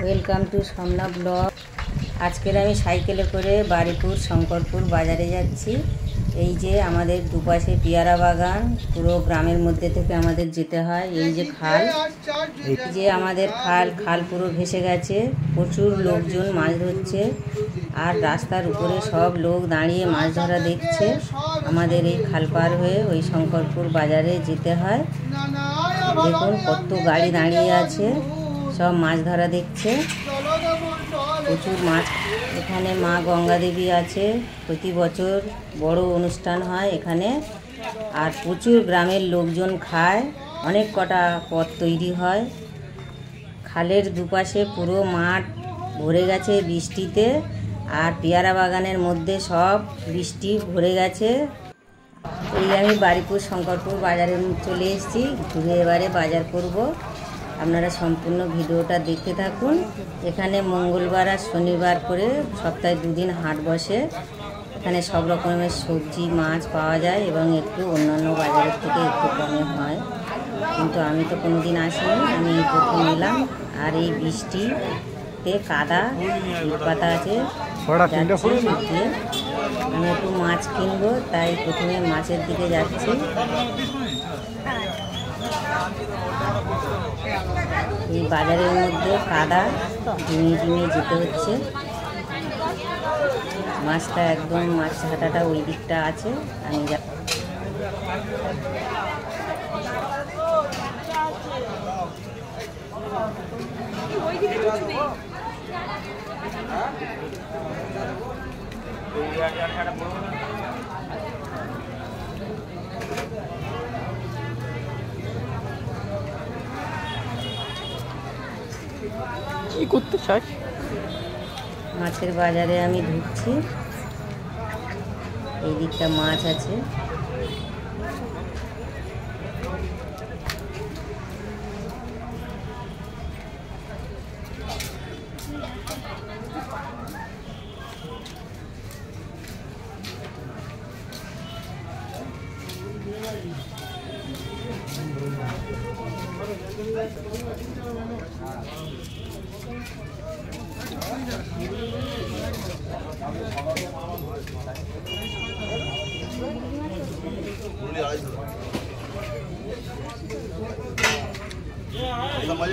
Welcome to সমনা blog. আজকের আমি সাইকেলে করে বারিপুর শঙ্করপুর বাজারে যাচ্ছি। এই যে আমাদের দুপাশে পেয়ারা বাগান, পুরো গ্রামের মধ্যে থেকে আমাদের যেতে হয়। এই যে খাল, এই যে আমাদের খাল পুরো ভেসে গেছে। প্রচুর লোকজন মাছ ধরছে, আর রাস্তার উপরে সব লোক দাঁড়িয়ে মাছ ধরা দেখছে। আমাদের এই খাল পার হয়ে ওই শঙ্করপুর বাজারে যেতে হয়। দেখুন কত গাড়ি দাঁড়িয়ে আছে, সব মাছ ধরা দেখছে। প্রচুর মাছ। এখানে মা গঙ্গা দেবী আছে, প্রতি বছর বড় অনুষ্ঠান হয় এখানে, আর প্রচুর গ্রামের লোকজন খায়। অনেক কটা পথ তৈরি হয়। খালের দুপাশে পুরো মাঠ ভরে গেছে বৃষ্টিতে, আর পেয়ারা বাগানের মধ্যে সব বৃষ্টি ভরে গেছে। এই আমি বারিপুর শঙ্করপুর বাজারে চলে এসেছি, ঘুরে এবারে বাজার করব। আপনারা সম্পূর্ণ ভিডিওটা দেখতে থাকুন। এখানে মঙ্গলবার আর শনিবার করে সপ্তাহে 2 দিন হাট বসে। এখানে সব রকমের সবজি মাছ পাওয়া যায়, এবং একটু অন্যান্য বাজারের থেকে একটু কমে হয়। কিন্তু আমি তো কোনো দিন আসিনি, আমি প্রথম এলাম। আর এই বৃষ্টিতে কাদা, ইট পাতা আছে, আমি একটু মাছ কিনবো, তাই প্রথমে মাছের দিকে যাচ্ছি। এই বাজারের মধ্যে কাদা, ডিমিয়ে যেতে হচ্ছে। মাছটা একদম মাছ হাটাটা ওই দিকটা আছে, আমি কি করতে চাই। মাছের বাজারে আমি ঢুকছি। এই দিকটা মাছ আছে।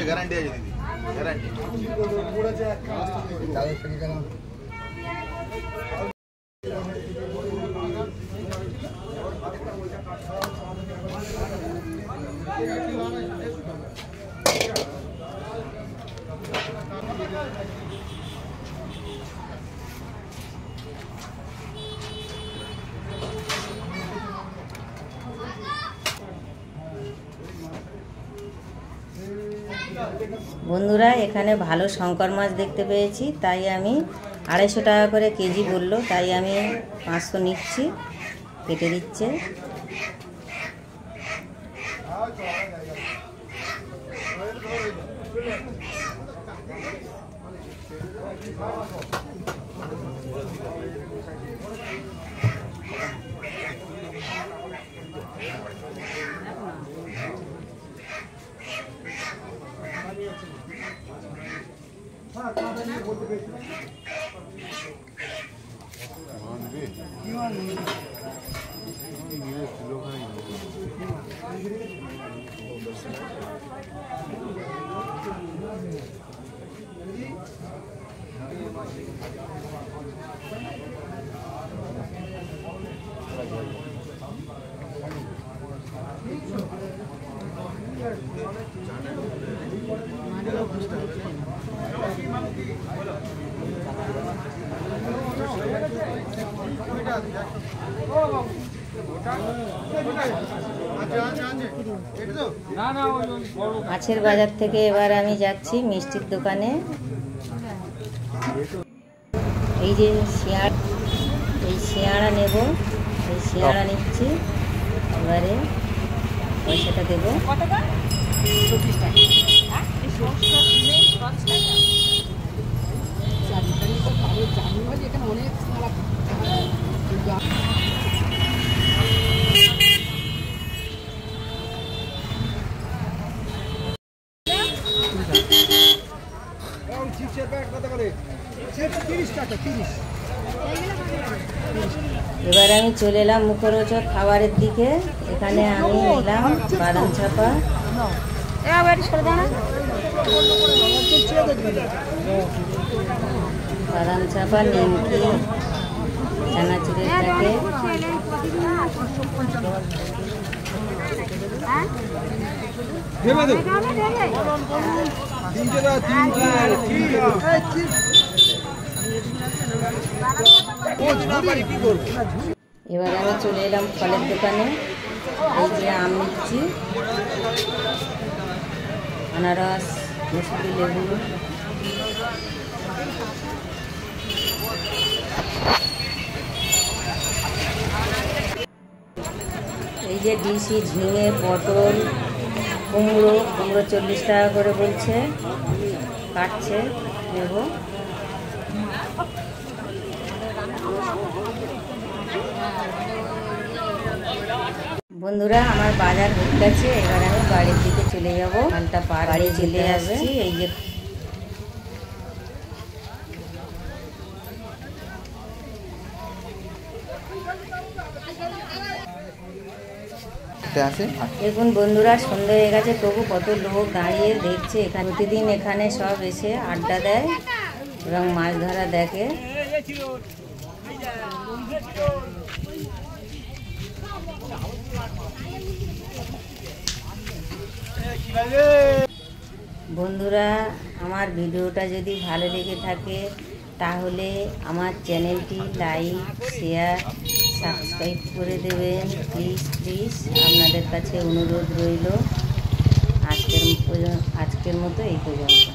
গ্যারান্টি আছে দিদি, গ্যারান্টি। বন্ধুরা, এখানে ভালো শঙ্কর মাছ দেখতে পেয়েছি, তাই আমি 250 টাকা করে কেজি বললো, তাই আমি 500 নিচ্ছি। কেটে দিচ্ছে। মাছের বাজার থেকে এবার আমি যাচ্ছি মিষ্টির দোকানে। এই যে শিয়াড়া নেব, এই শিয়াড়া নিচ্ছি। এবারে পয়সাটা দেবো। এবার আমি চলে এলাম মুখরোচক খাবারের দিকে। এখানে আমি নিলাম বাদাম চাপা, বাদাম চাপা, নিমকি, চানাচুরের প্যাকেট, এবার আমি চলে এলাম ফলের দোকানে। এই যে আম নিচ্ছি, আনারস, মুসুরি লেবু, এই যে ডিসি, ঝিঙে, পটল, কুমড়ো 40 টাকা করে বলছে, কাটছে, নেব। বন্ধুরা, আমার বাজার হয়ে গেছে। এবার আমি বাড়ির দিকে চলে যাব। ঘন্টা পার বাড়ি চলে আসছি। এই যে দেখুন বন্ধুরা, সন্ধ্যা হয়ে গেছে, তবু কত লোক দাঁড়িয়ে দেখছে। এখানে প্রতিদিন এখানে সব এসে আড্ডা দেয় এবং মাছ ধরা দেখে। বন্ধুরা, আমার ভিডিওটা যদি ভালো লেগে থাকে তাহলে আমার চ্যানেলটি লাইক, শেয়ার, সাবস্ক্রাইব করে দেবেন। প্লিজ প্লিজ, আপনাদের কাছে অনুরোধ রইল। আজকের মতো এই পর্যন্ত।